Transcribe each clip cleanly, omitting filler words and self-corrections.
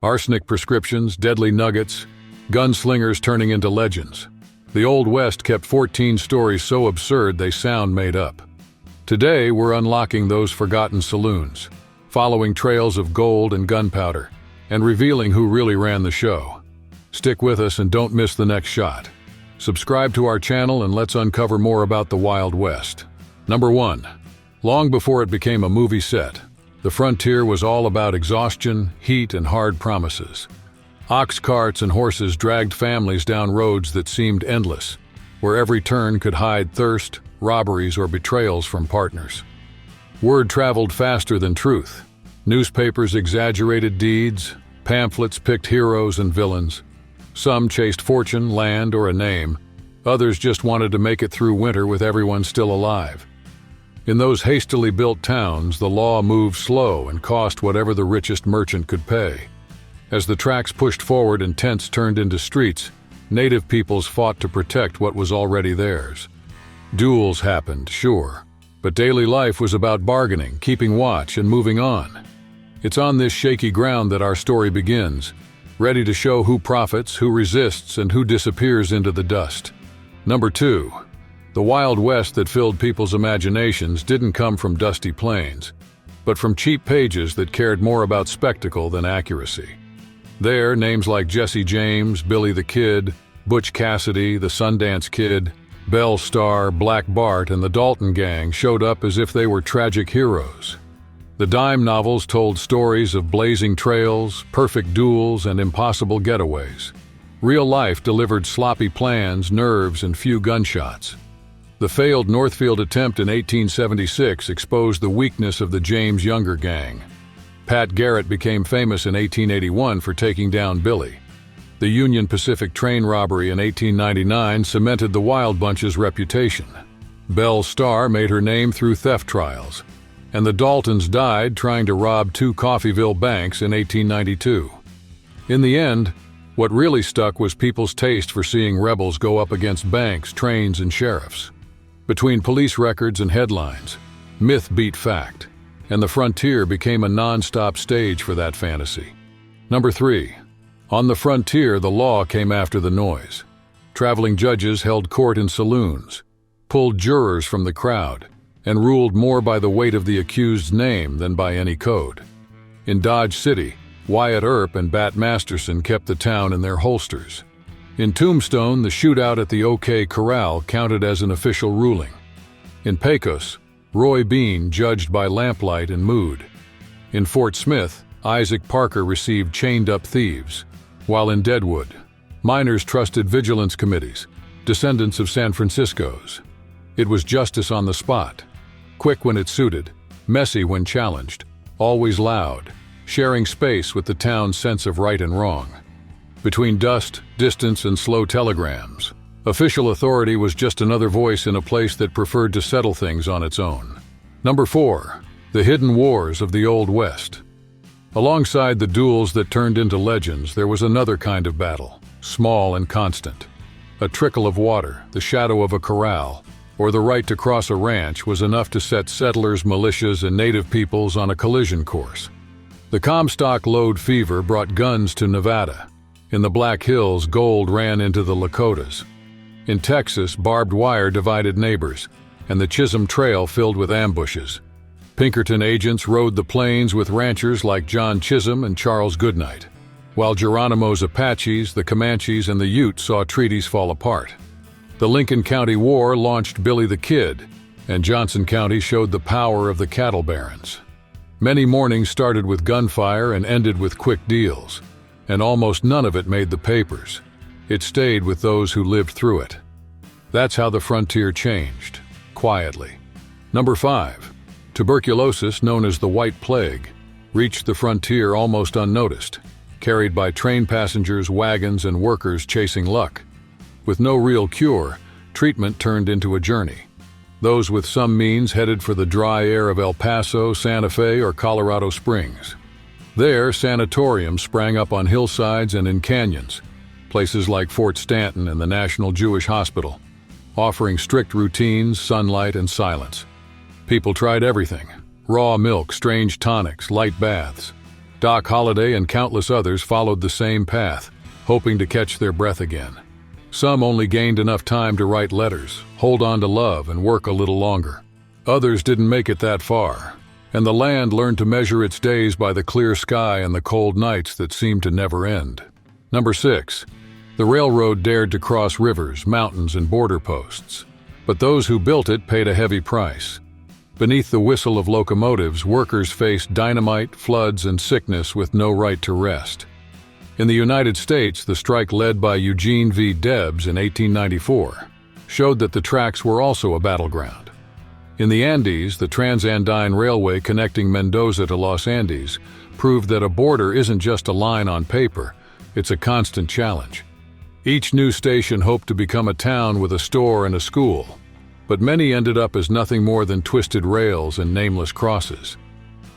Arsenic prescriptions, deadly nuggets, gunslingers turning into legends. The Old West kept 14 stories so absurd they sound made up. Today, we're unlocking those forgotten saloons, following trails of gold and gunpowder, and revealing who really ran the show. Stick with us and don't miss the next shot. Subscribe to our channel and let's uncover more about the Wild West. Number 1. Long before it became a movie set, the frontier was all about exhaustion, heat, and hard promises. Ox carts and horses dragged families down roads that seemed endless, where every turn could hide thirst, robberies, or betrayals from partners. Word traveled faster than truth. Newspapers exaggerated deeds, pamphlets picked heroes and villains. Some chased fortune, land, or a name. Others just wanted to make it through winter with everyone still alive. In those hastily built towns, the law moved slow and cost whatever the richest merchant could pay. As the tracks pushed forward and tents turned into streets, native peoples fought to protect what was already theirs. Duels happened, sure, but daily life was about bargaining, keeping watch, and moving on. It's on this shaky ground that our story begins, ready to show who profits, who resists, and who disappears into the dust. Number 2. The Wild West that filled people's imaginations didn't come from dusty plains, but from cheap pages that cared more about spectacle than accuracy. There, names like Jesse James, Billy the Kid, Butch Cassidy, the Sundance Kid, Belle Starr, Black Bart, and the Dalton Gang showed up as if they were tragic heroes. The dime novels told stories of blazing trails, perfect duels, and impossible getaways. Real life delivered sloppy plans, nerves, and few gunshots. The failed Northfield attempt in 1876 exposed the weakness of the James Younger Gang. Pat Garrett became famous in 1881 for taking down Billy. The Union Pacific train robbery in 1899 cemented the Wild Bunch's reputation. Belle Starr made her name through theft trials, and the Daltons died trying to rob 2 Coffeyville banks in 1892. In the end, what really stuck was people's taste for seeing rebels go up against banks, trains, and sheriffs. Between police records and headlines, myth beat fact, and the frontier became a non-stop stage for that fantasy. Number 3. On the frontier, the law came after the noise. Traveling judges held court in saloons, pulled jurors from the crowd, and ruled more by the weight of the accused's name than by any code. In Dodge City, Wyatt Earp and Bat Masterson kept the town in their holsters. In Tombstone, the shootout at the OK Corral counted as an official ruling. In Pecos, Roy Bean judged by lamplight and mood. In Fort Smith, Isaac Parker received chained-up thieves, while in Deadwood, miners trusted vigilance committees, descendants of San Francisco's. It was justice on the spot, quick when it suited, messy when challenged, always loud, sharing space with the town's sense of right and wrong. Between dust, distance, and slow telegrams, official authority was just another voice in a place that preferred to settle things on its own. Number 4. The hidden wars of the Old West. Alongside the duels that turned into legends, there was another kind of battle, small and constant. A trickle of water, the shadow of a corral, or the right to cross a ranch was enough to set settlers, militias, and native peoples on a collision course. The Comstock Lode fever brought guns to Nevada. In the Black Hills, gold ran into the Lakotas. In Texas, barbed wire divided neighbors, and the Chisholm Trail filled with ambushes. Pinkerton agents rode the plains with ranchers like John Chisholm and Charles Goodnight, while Geronimo's Apaches, the Comanches, and the Utes saw treaties fall apart. The Lincoln County War launched Billy the Kid, and Johnson County showed the power of the cattle barons. Many mornings started with gunfire and ended with quick deals, and almost none of it made the papers. It stayed with those who lived through it. That's how the frontier changed, quietly. Number 5. Tuberculosis, known as the White Plague, reached the frontier almost unnoticed, carried by train passengers, wagons, and workers chasing luck. With no real cure, treatment turned into a journey. Those with some means headed for the dry air of El Paso, Santa Fe, or Colorado Springs. There, sanatoriums sprang up on hillsides and in canyons, places like Fort Stanton and the National Jewish Hospital, offering strict routines, sunlight, and silence. People tried everything: raw milk, strange tonics, light baths. Doc Holliday and countless others followed the same path, hoping to catch their breath again. Some only gained enough time to write letters, hold on to love, and work a little longer. Others didn't make it that far, and the land learned to measure its days by the clear sky and the cold nights that seemed to never end. Number 6. The railroad dared to cross rivers, mountains, and border posts. But those who built it paid a heavy price. Beneath the whistle of locomotives, workers faced dynamite, floods, and sickness with no right to rest. In the United States, the strike led by Eugene V. Debs in 1894 showed that the tracks were also a battleground. In the Andes, the Trans-Andine Railway connecting Mendoza to Los Andes proved that a border isn't just a line on paper, it's a constant challenge. Each new station hoped to become a town with a store and a school, but many ended up as nothing more than twisted rails and nameless crosses.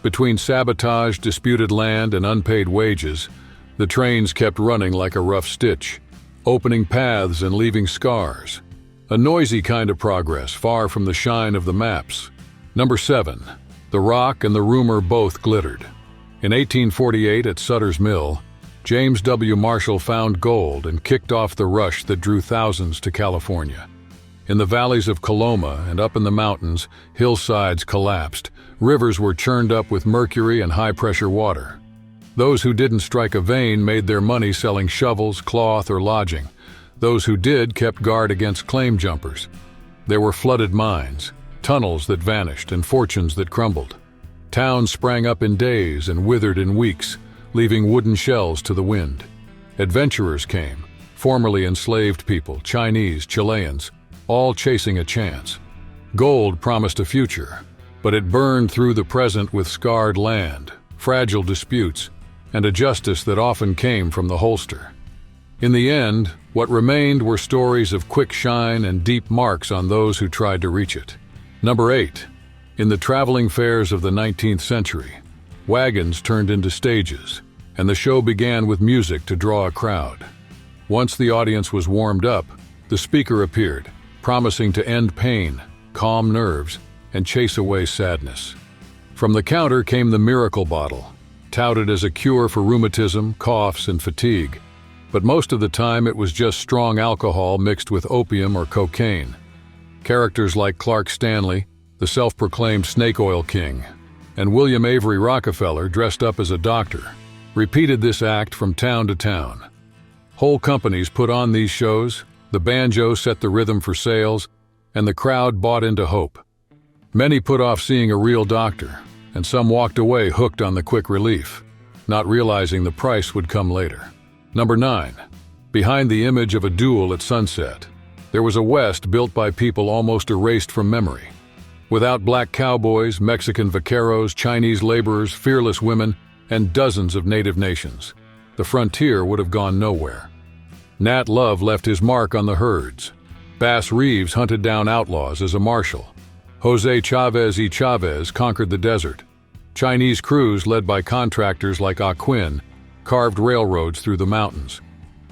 Between sabotage, disputed land, and unpaid wages, the trains kept running like a rough stitch, opening paths and leaving scars. A noisy kind of progress, far from the shine of the maps. Number 7. The rock and the rumor both glittered. In 1848 at Sutter's Mill, James W. Marshall found gold and kicked off the rush that drew thousands to California. In the valleys of Coloma and up in the mountains, hillsides collapsed, rivers were churned up with mercury and high-pressure water. Those who didn't strike a vein made their money selling shovels, cloth, or lodging. Those who did kept guard against claim jumpers. There were flooded mines, tunnels that vanished, and fortunes that crumbled. Towns sprang up in days and withered in weeks, leaving wooden shells to the wind. Adventurers came, formerly enslaved people, Chinese, Chileans, all chasing a chance. Gold promised a future, but it burned through the present with scarred land, fragile disputes, and a justice that often came from the holster. In the end, what remained were stories of quick shine and deep marks on those who tried to reach it. Number 8. In the traveling fairs of the 19th century, wagons turned into stages, and the show began with music to draw a crowd. Once the audience was warmed up, the speaker appeared, promising to end pain, calm nerves, and chase away sadness. From the counter came the miracle bottle, touted as a cure for rheumatism, coughs, and fatigue. But most of the time it was just strong alcohol mixed with opium or cocaine. Characters like Clark Stanley, the self-proclaimed snake oil king, and William Avery Rockefeller, dressed up as a doctor, repeated this act from town to town. Whole companies put on these shows, the banjo set the rhythm for sales, and the crowd bought into hope. Many put off seeing a real doctor, and some walked away hooked on the quick relief, not realizing the price would come later. Number 9. Behind the image of a duel at sunset, there was a West built by people almost erased from memory. Without black cowboys, Mexican vaqueros, Chinese laborers, fearless women, and dozens of native nations, the frontier would have gone nowhere. Nat Love left his mark on the herds. Bass Reeves hunted down outlaws as a marshal. Jose Chavez y Chavez conquered the desert. Chinese crews led by contractors like Ah Quin carved railroads through the mountains.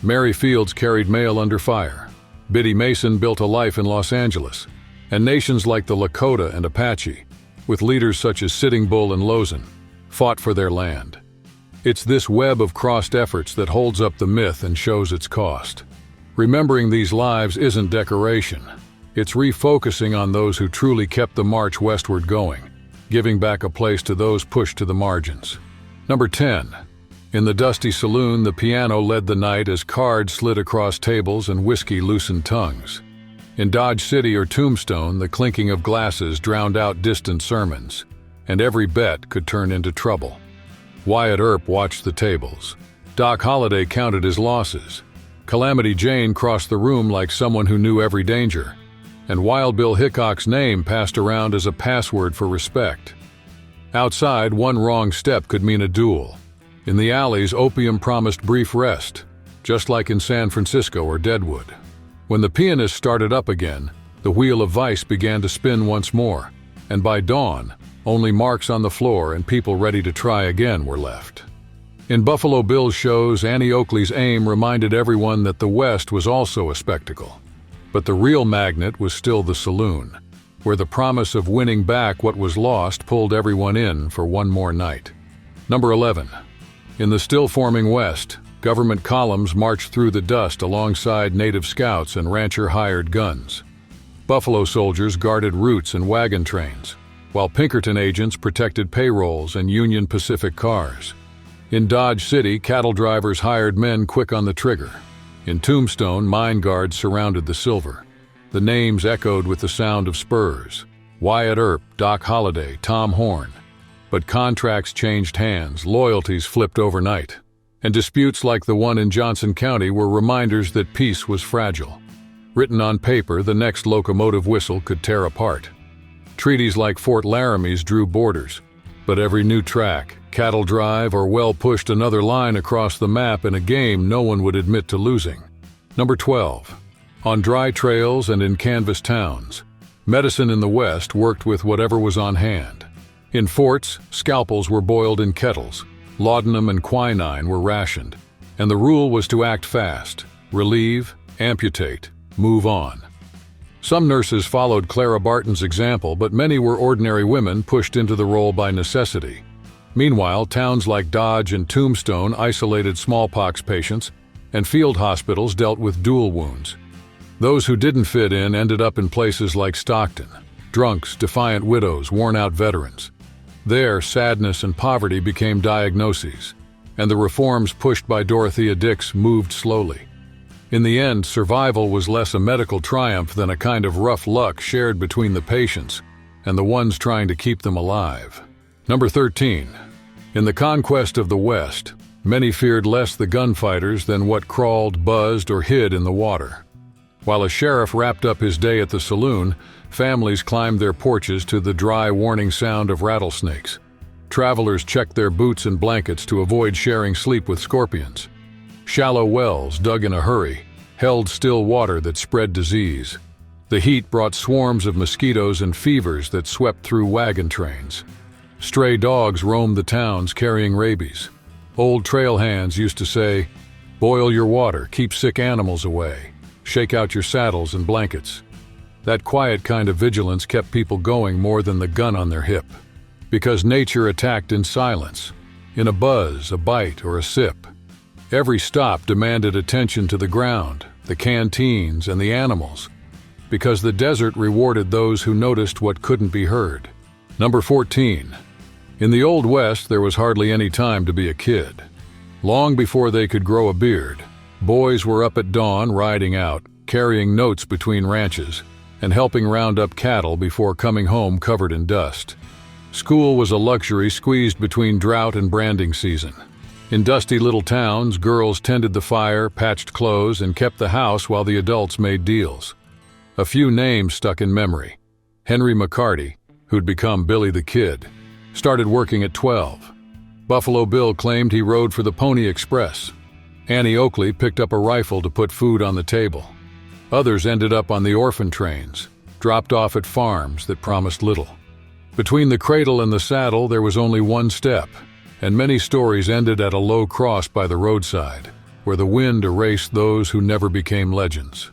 Mary Fields carried mail under fire. Biddy Mason built a life in Los Angeles. And nations like the Lakota and Apache, with leaders such as Sitting Bull and Lozon, fought for their land. It's this web of crossed efforts that holds up the myth and shows its cost. Remembering these lives isn't decoration. It's refocusing on those who truly kept the march westward going, giving back a place to those pushed to the margins. Number 10. In the dusty saloon, the piano led the night as cards slid across tables and whiskey loosened tongues. In Dodge City or Tombstone, the clinking of glasses drowned out distant sermons, and every bet could turn into trouble. Wyatt Earp watched the tables. Doc Holliday counted his losses. Calamity Jane crossed the room like someone who knew every danger, and Wild Bill Hickok's name passed around as a password for respect. Outside, one wrong step could mean a duel. In the alleys, opium promised brief rest, just like in San Francisco or Deadwood. When the pianist started up again, the wheel of vice began to spin once more, and by dawn, only marks on the floor and people ready to try again were left. In Buffalo Bill's shows, Annie Oakley's aim reminded everyone that the West was also a spectacle. But the real magnet was still the saloon, where the promise of winning back what was lost pulled everyone in for one more night. Number 11. In the still-forming West, government columns marched through the dust alongside native scouts and rancher-hired guns. Buffalo soldiers guarded routes and wagon trains, while Pinkerton agents protected payrolls and Union Pacific cars. In Dodge City, cattle drivers hired men quick on the trigger. In Tombstone, mine guards surrounded the silver. The names echoed with the sound of spurs: Wyatt Earp, Doc Holliday, Tom Horn. But contracts changed hands, loyalties flipped overnight, and disputes like the one in Johnson County were reminders that peace was fragile. Written on paper, the next locomotive whistle could tear apart. Treaties like Fort Laramie's drew borders, but every new track, cattle drive, or well pushed another line across the map in a game no one would admit to losing. Number 12. On dry trails and in canvas towns, medicine in the West worked with whatever was on hand. In forts, scalpels were boiled in kettles, laudanum and quinine were rationed, and the rule was to act fast, relieve, amputate, move on. Some nurses followed Clara Barton's example, but many were ordinary women pushed into the role by necessity. Meanwhile, towns like Dodge and Tombstone isolated smallpox patients, and field hospitals dealt with dual wounds. Those who didn't fit in ended up in places like Stockton: drunks, defiant widows, worn-out veterans. There, sadness and poverty became diagnoses, and the reforms pushed by Dorothea Dix moved slowly. In the end, survival was less a medical triumph than a kind of rough luck shared between the patients and the ones trying to keep them alive. Number 13. In the conquest of the West, many feared less the gunfighters than what crawled, buzzed, or hid in the water. While a sheriff wrapped up his day at the saloon, families climbed their porches to the dry, warning sound of rattlesnakes. Travelers checked their boots and blankets to avoid sharing sleep with scorpions. Shallow wells, dug in a hurry, held still water that spread disease. The heat brought swarms of mosquitoes and fevers that swept through wagon trains. Stray dogs roamed the towns carrying rabies. Old trail hands used to say, "Boil your water, keep sick animals away. Shake out your saddles and blankets." That quiet kind of vigilance kept people going more than the gun on their hip. Because nature attacked in silence, in a buzz, a bite, or a sip. Every stop demanded attention to the ground, the canteens, and the animals, because the desert rewarded those who noticed what couldn't be heard. Number 14. In the Old West, there was hardly any time to be a kid. Long before they could grow a beard, boys were up at dawn riding out, carrying notes between ranches, and helping round up cattle before coming home covered in dust. School was a luxury squeezed between drought and branding season. In dusty little towns, girls tended the fire, patched clothes, and kept the house while the adults made deals. A few names stuck in memory. Henry McCarty, who'd become Billy the Kid, started working at 12. Buffalo Bill claimed he rode for the Pony Express. Annie Oakley picked up a rifle to put food on the table. Others ended up on the orphan trains, dropped off at farms that promised little. Between the cradle and the saddle, there was only one step, and many stories ended at a low cross by the roadside, where the wind erased those who never became legends.